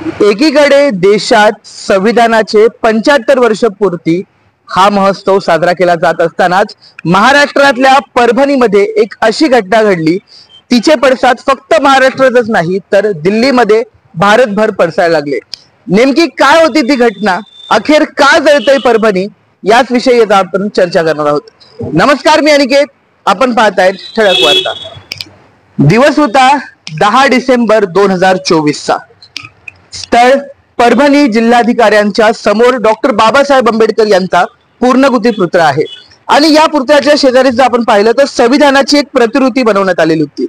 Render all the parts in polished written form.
एकीकडे देशात संविधानाचे 75 वर्ष पूर्ती हा महोत्सव साजरा केला जात असतानाच महाराष्ट्रातल्या परभणीमध्ये एक अशी घटना घडली, तिचे पडसाद फक्त महाराष्ट्रातच नाही तर दिल्लीमध्ये भारतभर पडसायला लागले। नेमकी काय होती ती घटना, अखेर का जळतय परभणी, याच विषयी आता आपण चर्चा करणार आहोत। नमस्कार, मी अनिकेत, आपण पाहतायत ठळक वार्ता। दिवस होता 10 डिसेंबर 2024 चा। स्थळ परभणी जिल्हाधिकाऱ्यांच्या समोर डॉक्टर बाबासाहेब आंबेडकर यांचा पूर्णकृती पुतळा आहे आणि या पुतळ्याच्या शेजारी जर आपण पाहिलं तर संविधानाची एक प्रतिकृती बनवण्यात आलेली होती।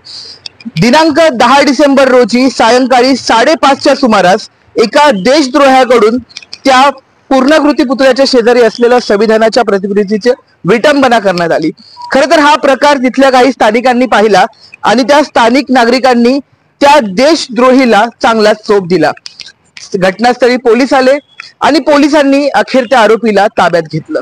दिनांक 10 डिसेंबर रोजी सायंकाळी 5:30च्या सुमारास एका देशद्रोहाकडून त्या पूर्णकृती पुतळ्याच्या शेजारी असलेल्या संविधानाच्या प्रतिकृतीची विटंबना करण्यात आली। खरं तर हा प्रकार तिथल्या काही स्थानिकांनी पाहिला आणि त्या स्थानिक नागरिकांनी त्या देशद्रोहीला चांगला चोप दिला। घटनास्थळी पोलीस आले आणि पोलिसांनी अखेर त्या आरोपीला ताब्यात घेतलं।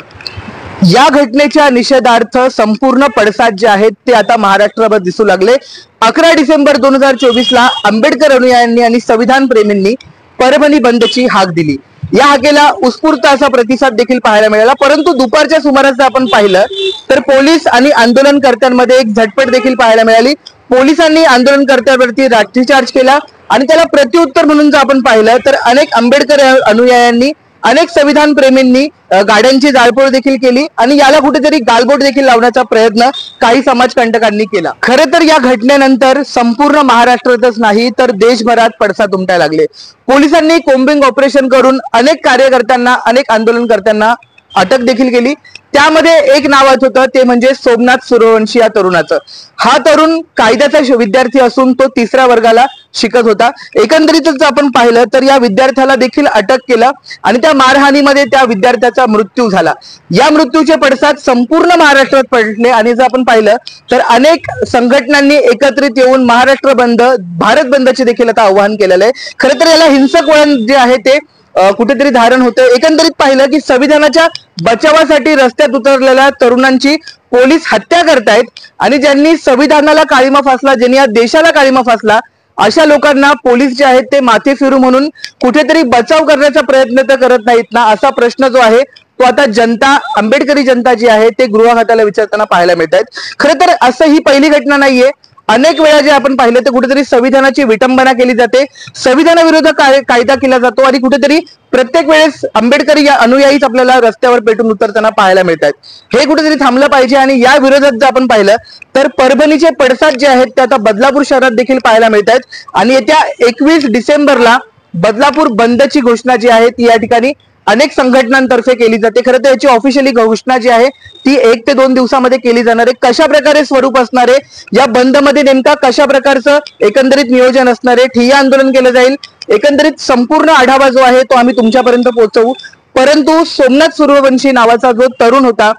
या घटनेच्या निषेधार्थ संपूर्ण पडसाद जे आहेत ते आता महाराष्ट्रावर दिसू लागले। 11 डिसेंबर 2024 ला आंबेडकर अनुयायांनी आणि संविधान प्रेमींनी परभणी बंदची हाक दिली। या हाकेला उत्स्फूर्त असा प्रतिसाद देखील पाहायला मिळाला, परंतु दुपारच्या सुमारास आपण पाहिलं तर पोलीस आणि आंदोलनकर्त्यांमध्ये एक झटपट देखील पाहायला मिळाली। पोलिसांनी आंदोलनकर्त्यांवरती लाठीचार्ज केला आणि त्याला प्रत्युत्तर म्हणून जर आपण पाहिलं तर अनेक आंबेडकर अनुयायांनी, अनेक संविधान प्रेमींनी गाड्यांची जाळपोळ देखील केली आणि याला कुठेतरी गालबोट देखील लावण्याचा प्रयत्न काही समाजकंटकांनी केला। खरं तर या घटनेनंतर संपूर्ण महाराष्ट्रातच नाही तर देशभरात पडसाद उमटायला लागले। पोलिसांनी कोम्बिंग ऑपरेशन करून अनेक कार्यकर्त्यांना, अनेक आंदोलनकर्त्यांना अटक देखील केली। त्यामध्ये एक नावात होतं ते म्हणजे सोमनाथ सूर्यवंशी या तरुणाचं। हा तरुण कायद्याचा विद्यार्थी असून तो 3ऱ्या वर्गाला शिकत होता। एकंदरीतच आपण पाहिलं तर या विद्यार्थ्याला देखील अटक केलं आणि त्या मारहाणीमध्ये त्या विद्यार्थ्याचा मृत्यू झाला। या मृत्यूचे पडसाद संपूर्ण महाराष्ट्रात पडले आणि जर आपण पाहिलं तर अनेक संघटनांनी एकत्रित येऊन महाराष्ट्र बंद, भारत बंदचे देखील आता आवाहन केलेलं आहे। खरं तर याला हिंसक वळण जे आहे ते कुठेतरी धारण होतं। एकंदरीत पाहिलं की संविधानाच्या बचावासाठी रस्त्यात उतरलेल्या तरुणांची पोलीस हत्या करतायत आणि ज्यांनी संविधानाला काळीमा फासला, ज्यांनी या देशाला काळीमा फासला, अशा लोकांना पोलीस जे आहेत ते माथे फिरू म्हणून कुठेतरी बचाव करण्याचा प्रयत्न तर करत नाहीत ना, असा प्रश्न जो आहे तो आता जनता, आंबेडकरी जनता जी आहे ते गृह खात्याला विचारताना पाहायला मिळत आहेत। खरं तर असं ही पहिली घटना नाहीये। अनेक वेळा जे आपण पाहिलं तर कुठेतरी संविधानाची विटंबना केली जाते, संविधानाविरोधात कायदा केला जातो आणि कुठेतरी प्रत्येक वेळेस आंबेडकरी अनुयायीच आपल्याला रस्त्यावर पेटून उतरताना पाहायला मिळतात। हे कुठेतरी थांबलं पाहिजे आणि या विरोधात जर आपण पाहिलं तर परभणीचे पडसाद जे आहेत ते आता बदलापूर शहरात देखील पाहायला मिळतात आणि येत्या 21 डिसेंबरला बदलापूर बंदची घोषणा जी आहे ती या ठिकाणी अनेक संघटनांतर्फे केली जाते। खरं तर याची ऑफिशियली घोषणा जी आहे ती 1 ते 2 दिवसामध्ये केली जाणार आहे। कशा प्रकारे स्वरूप असणार आहे, या बंद मध्ये नेमका कशा प्रकारचं एकंदरीत नियोजन असणार आहे, ठिय्या आंदोलन केलं जाईल, एकंदरीत संपूर्ण आढावा जो आहे तो आम्ही तुमच्यापर्यंत पोहोचवू। परंतु सोमनाथ सूर्यवंशी नावाचा जो तरुण होता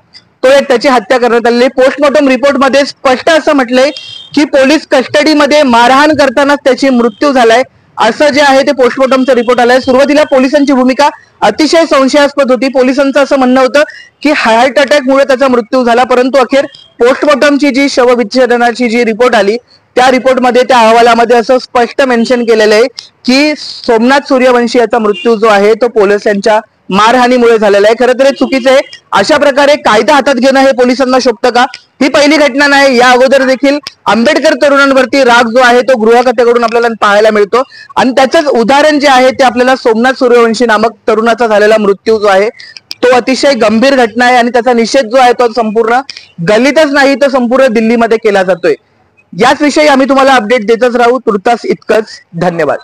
तो त्याची हत्या करण्यात आली। पोस्टमॉर्टम रिपोर्ट मध्ये स्पष्ट असं म्हटलंय की पोलीस कस्टडीमध्ये मारहाण करतानाच त्याची मृत्यू झालाय, असं जे आहे ते पोस्टमॉर्टमचा रिपोर्ट आलाय। सुरुवातीला पोलिसांची भूमिका अतिशय संशयास्पद होती। पोलिसांचं असं म्हणणं होतं की हार्ट अटॅक मुळे त्याचा मृत्यू झाला, परंतु अखेर पोस्टमॉर्टमची जी शवविच्छेदनाची जी रिपोर्ट आली त्या रिपोर्टमध्ये, त्या अहवालामध्ये असं स्पष्ट मेन्शन केलेलं आहे की सोमनाथ सूर्यवंशी याचा मृत्यू जो आहे तो पोलिसांच्या मारहाणीमुळे झालेला आहे। खरं तर हे चुकीचं आहे। अशा प्रकारे कायदा हातात घेणं हे पोलिसांना शोभतं का? ही पहिली घटना नाही, या अगोदर देखील आंबेडकर तरुणांवरती राग जो आहे तो गृह खात्याकडून आपल्याला पाहायला मिळतो आणि त्याचंच उदाहरण जे आहे ते आपल्याला सोमनाथ सूर्यवंशी नामक तरुणाचा झालेला मृत्यू जो आहे तो अतिशय गंभीर घटना आहे आणि त्याचा निषेध जो आहे तो संपूर्ण गल्लीतच नाही तर संपूर्ण दिल्लीमध्ये केला जातोय। याच विषयी आम्ही तुम्हाला अपडेट देतच राहू। तुर्तास इतकंच, धन्यवाद।